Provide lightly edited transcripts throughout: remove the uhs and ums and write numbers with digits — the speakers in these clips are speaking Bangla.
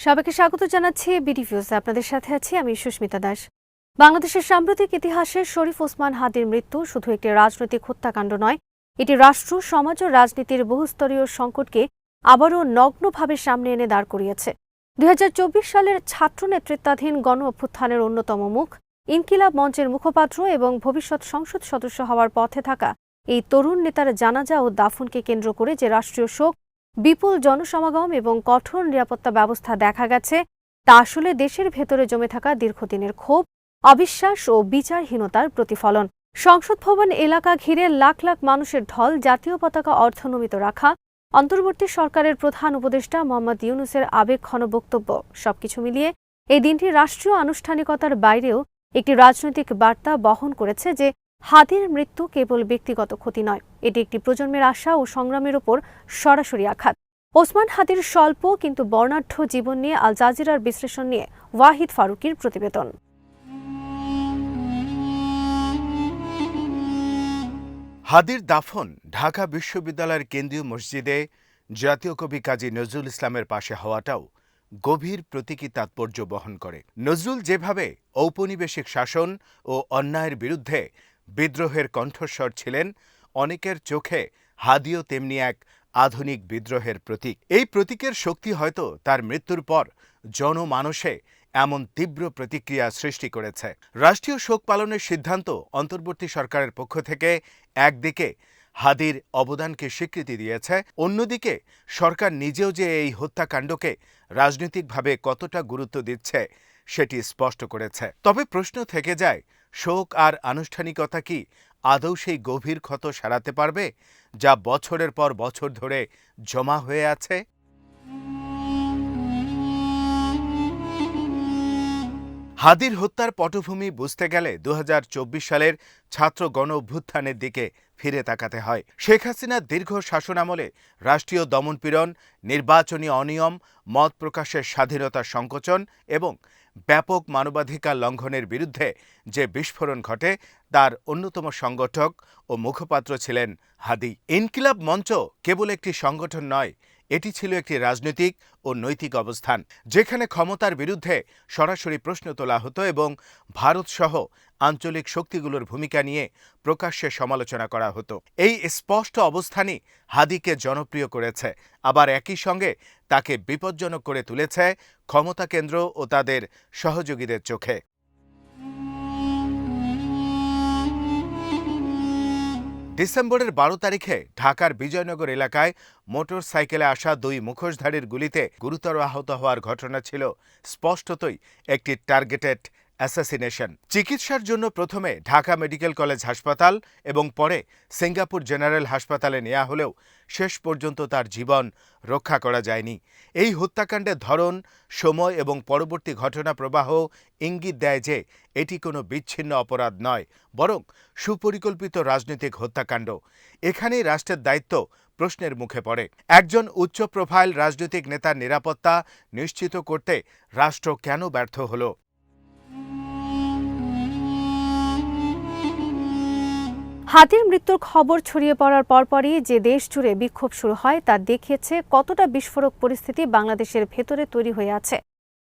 সবাইকে স্বাগত জানাচ্ছি বিডিভিউজে। আপনাদের সাথে আছি আমি সুস্মিতা দাস। বাংলাদেশের সাম্প্রতিক ইতিহাসে শরীফ ওসমান হাদির মৃত্যু শুধু একটি রাজনৈতিক হত্যাকাণ্ড নয়, এটি রাষ্ট্র, সমাজ ও রাজনীতির বহুস্তরীয় সংকটকে আবারও নগ্নভাবে সামনে এনে দাঁড় করিয়েছে। ২০২৪ সালের ছাত্র নেতৃত্বাধীন গণ অভ্যুত্থানের অন্যতম মুখ, ইনকিলাব মঞ্চের মুখপাত্র এবং ভবিষ্যৎ সংসদ সদস্য হওয়ার পথে থাকা এই তরুণ নেতার জানাজা ও দাফনকে কেন্দ্র করে যে রাষ্ট্রীয় শোক, বিপুল জনসমাগম এবং কঠোর নিরাপত্তা ব্যবস্থা দেখা গেছে, তা আসলে দেশের ভেতরে জমে থাকা দীর্ঘদিনের ক্ষোভ, অবিশ্বাস ও বিচারহীনতার প্রতিফলন। সংসদ ভবন এলাকা ঘিরে লাখ লাখ মানুষের ঢল, জাতীয় পতাকা অর্ধনমিত রাখা, অন্তর্বর্তী সরকারের প্রধান উপদেষ্টা মোহাম্মদ ইউনূসের আবেগঘন বক্তব্য, সবকিছু মিলিয়ে এই দিনটি রাষ্ট্রীয় আনুষ্ঠানিকতার বাইরেও একটি রাজনৈতিক বার্তা বহন করেছে যে হাদির মৃত্যু কেবল ব্যক্তিগত ক্ষতি নয়, এটি একটি প্রজন্মের আশা ও সংগ্রামের ওপর সরাসরি আঘাত। ওসমান হাদির স্বল্প কিন্তু বর্ণাঢ্য জীবন নিয়ে আল জাজিরার বিশ্লেষণ নিয়ে ওয়াহিদ ফারুকীর প্রতিবেদন। হাদির দাফন ঢাকা বিশ্ববিদ্যালয়ের কেন্দ্রীয় মসজিদে জাতীয় কবি কাজী নজরুল ইসলামের পাশে হওয়াটাও গভীর প্রতীকী তাৎপর্য বহন করে। নজরুল যেভাবে ঔপনিবেশিক শাসন ও অন্যায়ের বিরুদ্ধে বিদ্রোহের কণ্ঠস্বর ছিলেন, অনেকের চোখে হাদিও তেমনি এক আধুনিক বিদ্রোহের প্রতীক। এই প্রতীকের শক্তি হয়তো তার মৃত্যুর পর জনমানসে এমন তীব্র প্রতিক্রিয়া সৃষ্টি করেছে। রাষ্ট্রীয় শোক পালনের সিদ্ধান্ত অন্তর্বর্তী সরকারের পক্ষ থেকে একদিকে হাদির অবদানকে স্বীকৃতি দিয়েছে, অন্যদিকে সরকার নিজেও যে এই হত্যাকাণ্ডকে রাজনৈতিকভাবে কতটা গুরুত্ব দিচ্ছে সেটি স্পষ্ট করেছে। তবে প্রশ্ন থেকে যায়, শোক আর আনুষ্ঠানিকতা কি আদৌ সেই গভীর ক্ষত সারাতে পারবে যা বছরের পর বছর ধরে জমা হয়ে আছে? হাদির হত্যার পটভূমি বুঝতে গেলে ২০২৪ সালের ছাত্র গণ অভ্যুত্থানের দিকে ফিরে তাকাতে হয়। শেখ হাসিনার দীর্ঘ শাসনামলে রাষ্ট্রীয় দমনপীড়ন, নির্বাচনী অনিয়ম, মত প্রকাশের স্বাধীনতার সংকোচন এবং ব্যাপক মানবাধিকার লঙ্ঘনের বিরুদ্ধে যে বিস্ফোরণ ঘটে, তার অন্যতম সংগঠক ও মুখপাত্র ছিলেন হাদি। ইনকিলাব মঞ্চ কেবল একটি সংগঠন নয়, এটি ছিল একটি রাজনৈতিক ও নৈতিক অবস্থান, যেখানে ক্ষমতার বিরুদ্ধে সরাসরি প্রশ্ন তোলা হতো এবং ভারতসহ আঞ্চলিক শক্তিগুলোর ভূমিকা নিয়ে প্রকাশ্যে সমালোচনা করা হতো। এই স্পষ্ট অবস্থানই হাদিকে জনপ্রিয় করেছে, আবার একই সঙ্গে তাকে বিপজ্জনক করে তুলেছে ক্ষমতা কেন্দ্র ও তাদের সহযোগীদের চোখে। ডিসেম্বরের ১২ তারিখে ঢাকার বিজয়নগর এলাকায় মোটর সাইকেলে আসা দুই মুখোশধারীর গুলিতে গুরুতর আহত হওয়ার ঘটনা ছিল স্পষ্টতই একটি টার্গেটেড অ্যাসাসিনেশন। চিকিৎসার জন্য প্রথমে ঢাকা মেডিকেল কলেজ হাসপাতাল এবং পরে সিঙ্গাপুর জেনারেল হাসপাতালে নেওয়া হলেও শেষ পর্যন্ত তার জীবন রক্ষা করা যায়নি। এই হত্যাকাণ্ডের ধরন, সময় এবং পরবর্তী ঘটনা প্রবাহ ইঙ্গিত দেয় যে এটি কোনো বিচ্ছিন্ন অপরাধ নয়, বরং সুপরিকল্পিত রাজনৈতিক হত্যাকাণ্ড। এখানেই রাষ্ট্রের দায়িত্ব প্রশ্নের মুখে পড়ে। একজন উচ্চ প্রোফাইল রাজনৈতিক নেতার নিরাপত্তা নিশ্চিত করতে রাষ্ট্র কেন ব্যর্থ হলো? হাদির মৃত্যুর খবর ছড়িয়ে পড়ার পরপরই যে দেশ জুড়ে বিক্ষোভ শুরু হয় তা দেখিয়েছে কতটা বিস্ফোরক পরিস্থিতি বাংলাদেশের ভেতরে তৈরি হয়ে আছে।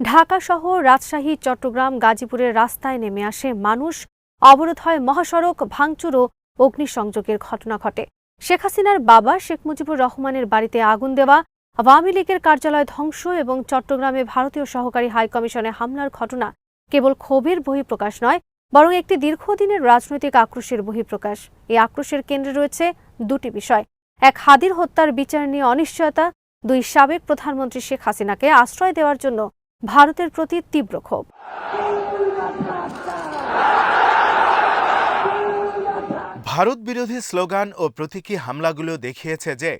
ঢাকা সহ রাজশাহী, চট্টগ্রাম, গাজীপুরের রাস্তায় নেমে আসে মানুষ, অবরোধ হয় মহাসড়ক, ভাঙচুর ও অগ্নিসংযোগের ঘটনা ঘটে। শেখ হাসিনার বাবা শেখ মুজিবুর রহমানের বাড়িতে আগুন দেওয়া, আওয়ামী লীগের কার্যালয় ধ্বংস এবং চট্টগ্রামে ভারতীয় সহকারী হাইকমিশনে হামলার ঘটনা কেবল ক্ষোভের বহিঃপ্রকাশ নয়, বরং একটি দীর্ঘদিনের রাজনৈতিক আক্রোশের বহিঃপ্রকাশ। এই আক্রোশের কেন্দ্রে রয়েছে দুটি বিষয়: এক, হাদির হত্যার বিচার নিয়ে অনিশ্চয়তা; দুই, সাবেক প্রধানমন্ত্রী শেখ হাসিনাকে আশ্রয় দেওয়ার জন্য ভারতের প্রতি তীব্র ক্ষোভ। ভারত বিরোধী স্লোগান ও প্রতীকী হামলাগুলো দেখিয়েছে যে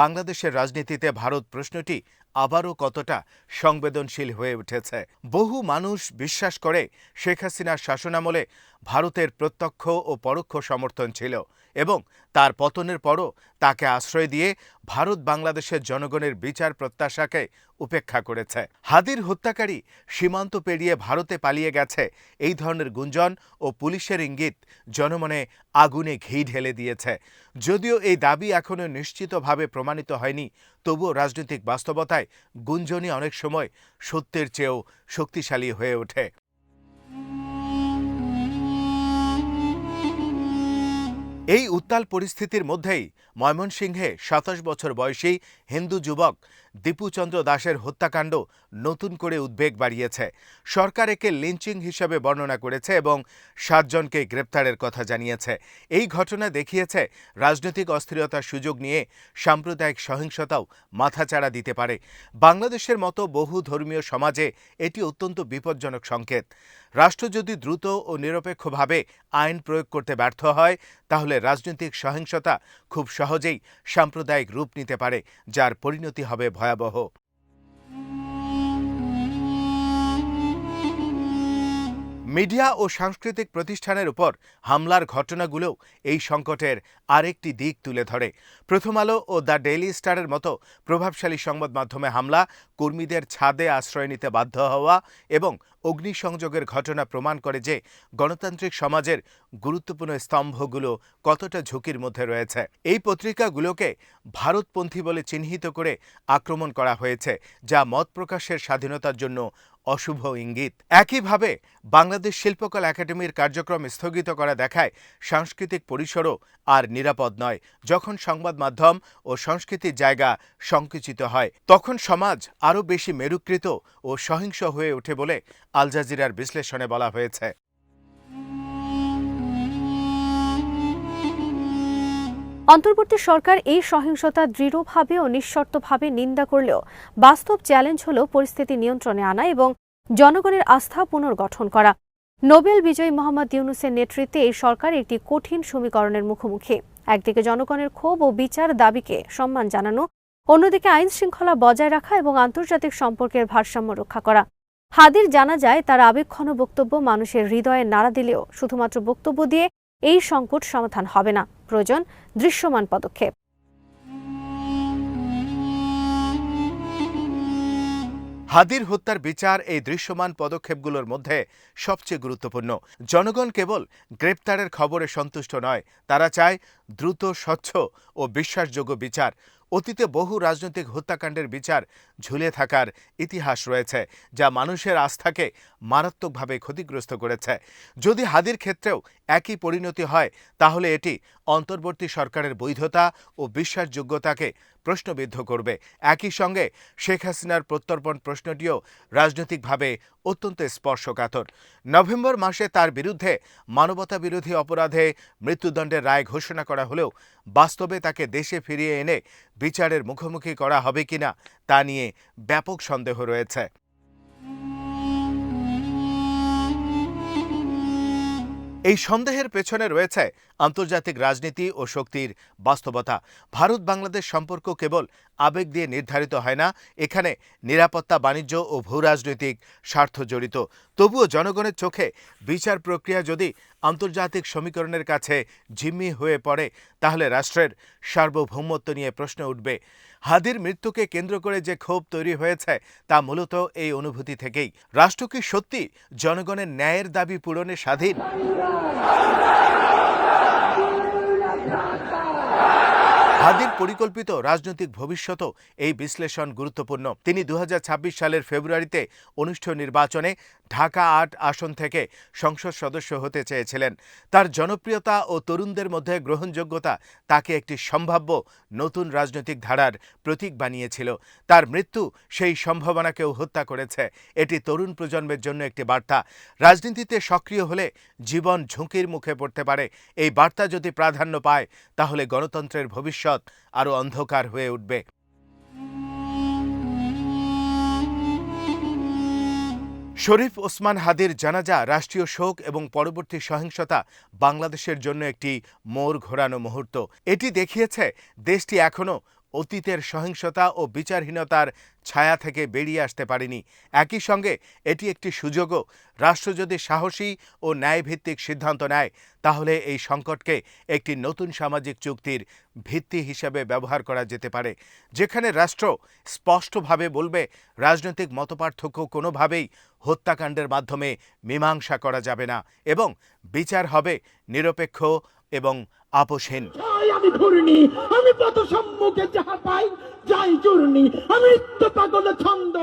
বাংলাদেশের রাজনীতিতে ভারত প্রশ্নটি আবারও কতটা সংবেদনশীল হয়ে উঠেছে। বহু মানুষ বিশ্বাস করে শেখ হাসিনার শাসনামলে ভারতের প্রত্যক্ষ ও পরোক্ষ সমর্থন ছিল এবং তার পতনের পরও তাকে আশ্রয় দিয়ে ভারত বাংলাদেশের জনগণের বিচার প্রত্যাশাকে উপেক্ষা করেছে। হাদির হত্যাকারী সীমান্ত পেরিয়ে ভারতে পালিয়ে গেছে, এই ধরনের গুঞ্জন ও পুলিশের ইঙ্গিত জনমনে আগুনে ঘি ঢেলে দিয়েছে। যদিও এই দাবি এখনও নিশ্চিতভাবে প্রমাণিত হয়নি, তবুও রাজনৈতিক বাস্তবতায় গুঞ্জনই অনেক সময় সত্যের চেয়েও শক্তিশালী হয়ে ওঠে। এই উত্তাল পরিস্থিতির মধ্যেই ময়মনসিংহে ২৭ বছর বয়সী হিন্দু যুবক দীপুচন্দ্র দাসের হত্যাকাণ্ড নতুন করে উদ্বেগ বাড়িয়েছে। সরকার একে লিঞ্চিং হিসেবে বর্ণনা করেছে এবং ৭ জনকে গ্রেপ্তারের কথা জানিয়েছে। এই ঘটনা দেখিয়েছে রাজনৈতিক অস্থিরতার সুযোগ নিয়ে সাম্প্রদায়িক সহিংসতাও মাথাচাড়া দিতে পারে। বাংলাদেশের মতো বহু ধর্মীয় সমাজে এটি অত্যন্ত বিপজ্জনক সংকেত। রাষ্ট্র যদি দ্রুত ও নিরপেক্ষভাবে আইন প্রয়োগ করতে ব্যর্থ হয়, তাহলে রাজনৈতিক সহিংসতা খুব সহজেই সাম্প্রদায়িক রূপ নিতে পারে, যার পরিণতি হবে ভয়াবহ। মিডিয়া ও সাংস্কৃতিক প্রতিষ্ঠানের উপর হামলার ঘটনাগুলোও এই সংকটের আরেকটি দিক তুলে ধরে। প্রথম আলো ও দ্য ডেইলি স্টারের মতো প্রভাবশালী সংবাদ মাধ্যমে হামলা, কর্মীদের ছাদে আশ্রয় নিতে বাধ্য হওয়া এবং অগ্নিসংযোগের ঘটনা প্রমাণ করে যে গণতান্ত্রিক সমাজের গুরুত্বপূর্ণ স্তম্ভগুলো কতটা ঝুঁকির মধ্যে রয়েছে। এই পত্রিকাগুলোকে ভারতপন্থী বলে চিহ্নিত করে আক্রমণ করা হয়েছে, যা মত প্রকাশের স্বাধীনতার জন্য অশুভ ইঙ্গিত। একইভাবে বাংলাদেশ শিল্পকলা একাডেমির কার্যক্রম স্থগিত করা দেখায় সাংস্কৃতিক পরিসরও আর নিরাপদ নয়। যখন সংবাদ মাধ্যম ও সংস্কৃতির জায়গা সংকুচিত হয়, তখন সমাজ আরও বেশি মেরুকৃত ও সহিংস হয়ে ওঠে বলে আল জাজিরার বিশ্লেষণে বলা হয়েছে। অন্তর্বর্তী সরকার এই সহিংসতা দৃঢ়ভাবে ও নিঃশর্তভাবে নিন্দা করলেও বাস্তব চ্যালেঞ্জ হল পরিস্থিতি নিয়ন্ত্রণে আনা এবং জনগণের আস্থা পুনর্গঠন করা। নোবেল বিজয়ী মোহাম্মদ ইউনূসের নেতৃত্বে এই সরকার একটি কঠিন সমীকরণের মুখোমুখি। একদিকে জনগণের ক্ষোভ ও বিচার দাবিকে সম্মান জানানো, অন্যদিকে আইন শৃঙ্খলা বজায় রাখা এবং আন্তর্জাতিক সম্পর্কের ভারসাম্য রক্ষা করা। হাদির জানা যায় তার আবেগঘন বক্তব্য মানুষের হৃদয়ে নাড়া দিলেও শুধুমাত্র বক্তব্য দিয়ে এই সংকট সমাধান হবে না, প্রয়োজন দৃশ্যমান পদক্ষেপ। হাদির হত্যার বিচার এই দৃশ্যমান পদক্ষেপগুলোর মধ্যে সবচেয়ে গুরুত্বপূর্ণ। জনগণ কেবল গ্রেপ্তারের খবরে সন্তুষ্ট নয়, তারা চায় দ্রুত, স্বচ্ছ ও বিশ্বাসযোগ্য বিচার। অতীতে বহু রাজনৈতিক হত্যাকাণ্ডের বিচার ঝুলে থাকার ইতিহাস রয়েছে, যা মানুষের আস্থাকে মারাত্মকভাবে ক্ষতিগ্রস্ত করেছে। যদি হাদির ক্ষেত্রেও একই পরিণতি হয়, তাহলে এটি অন্তর্বর্তী সরকারের বৈধতা ও বিশ্বাসযোগ্যতাকে প্রশ্নবিদ্ধ করবে। একই সঙ্গে শেখ হাসিনার প্রত্যর্পণ প্রশ্নটিও রাজনৈতিকভাবে অত্যন্ত স্পর্শকাতর। নভেম্বর মাসে তার বিরুদ্ধে মানবতাবিরোধী অপরাধে মৃত্যুদণ্ডের রায় ঘোষণা করা হলেও বাস্তবে তাকে দেশে ফিরিয়ে এনে বিচারের মুখোমুখি করা হবে কিনা তা নিয়ে ব্যাপক সন্দেহ রয়েছে। এই সন্দেহের পেছনে রয়েছে আন্তর্জাতিক রাজনীতি ও শক্তির বাস্তবতা। ভারত বাংলাদেশ সম্পর্ক কেবল আবেগ দিয়ে নির্ধারিত হয় না, এখানে নিরাপত্তা, বাণিজ্য ও ভূরাজনৈতিক স্বার্থ জড়িত। তবুও জনগণের চোখে বিচার প্রক্রিয়া যদি আন্তর্জাতিক সমীকরণের কাছে জিম্মি হয়ে পড়ে, তাহলে রাষ্ট্রের সার্বভৌমত্ব নিয়ে প্রশ্ন উঠবে। হাদির মৃত্যুকে কেন্দ্র করে যে ক্ষোভ তৈরি হয়েছে তা মূলত এই অনুভূতি থেকেই। রাষ্ট্র কি সত্যি জনগণের ন্যায়ের দাবি পূরণে স্বাধীন? হাদির পরিকল্পিত রাজনৈতিক ভবিষ্যতও এই বিশ্লেষণ গুরুত্বপূর্ণ। তিনি ২০২৬ সালের ফেব্রুয়ারিতে অনুষ্ঠেয় নির্বাচনে ঢাকা ৮ আসন থেকে সংসদ সদস্য হতে চেয়েছিলেন। তার জনপ্রিয়তা ও তরুণদের মধ্যে গ্রহণযোগ্যতা তাকে একটি সম্ভাব্য নতুন রাজনৈতিক ধারার প্রতীক বানিয়েছিল। তার মৃত্যু সেই সম্ভাবনাকেও হত্যা করেছে। এটি তরুণ প্রজন্মের জন্য একটি বার্তা। রাজনীতিতে সক্রিয় হলে জীবন ঝুঁকির মুখে পড়তে পারে। এই বার্তা যদি প্রাধান্য পায়, তাহলে গণতন্ত্রের ভবিষ্যৎ আরো অন্ধকার হয়ে উঠবে। শরীফ ওসমান হাদির জানাজা রাষ্ট্রীয় শোক এবং পরবর্তী সহিংসতা বাংলাদেশের জন্য একটি মোড় ঘোরানো মুহূর্ত। এটি দেখিয়েছে দেশটি এখনও অতীতের সহিংসতা ও বিচারহীনতার ছায়া থেকে বেরিয়ে আসতে পারেনি। একই সঙ্গে এটি একটি সুযোগও। রাষ্ট্র যদি সাহসী ও ন্যায়ভিত্তিক সিদ্ধান্ত নেয়, তাহলে এই সংকটকে একটি নতুন সামাজিক চুক্তির ভিত্তি হিসেবে ব্যবহার করা যেতে পারে, যেখানে রাষ্ট্র স্পষ্টভাবে বলবে রাজনৈতিক মতপার্থক্য কোনোভাবেই হত্যাকাণ্ডের মাধ্যমে মীমাংসা করা যাবে না এবং বিচার হবে নিরপেক্ষ এবং আপোষহীন। আমি ঘূর্ণি, আমি পথ সম্মুখে যাহা পাই যাই চূর্ণি, আমি পাগল ছন্দ।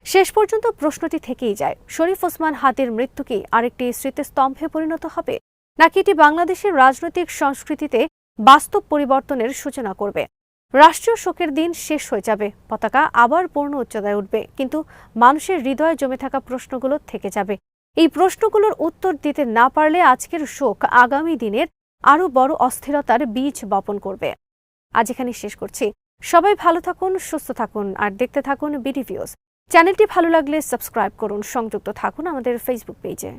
শেষ পর্যন্ত প্রশ্নটি থেকেই যায়, শরীফ ওসমান হাদির মৃত্যু কি আরেকটি স্মৃতিস্তম্ভে পরিণত হবে, নাকি এটি বাংলাদেশের রাজনৈতিক সংস্কৃতিতে বাস্তব পরিবর্তনের সূচনা করবে? রাষ্ট্রীয় শোকের দিন শেষ হয়ে যাবে, পতাকা আবার পূর্ণ উচ্চতায় উঠবে, কিন্তু মানুষের হৃদয়ে জমে থাকা প্রশ্নগুলো থেকে যাবে। এই প্রশ্নগুলোর উত্তর দিতে না পারলে আজকের শোক আগামী দিনের আরও বড় অস্থিরতার বীজ বপন করবে। আজ এখানে শেষ করছি। সবাই ভালো থাকুন, সুস্থ থাকুন আর দেখতে থাকুন বিডি ভিউজ। চ্যানেলটি ভালো লাগলে সাবস্ক্রাইব করুন, সংযুক্ত থাকুন আমাদের ফেসবুক পেজে।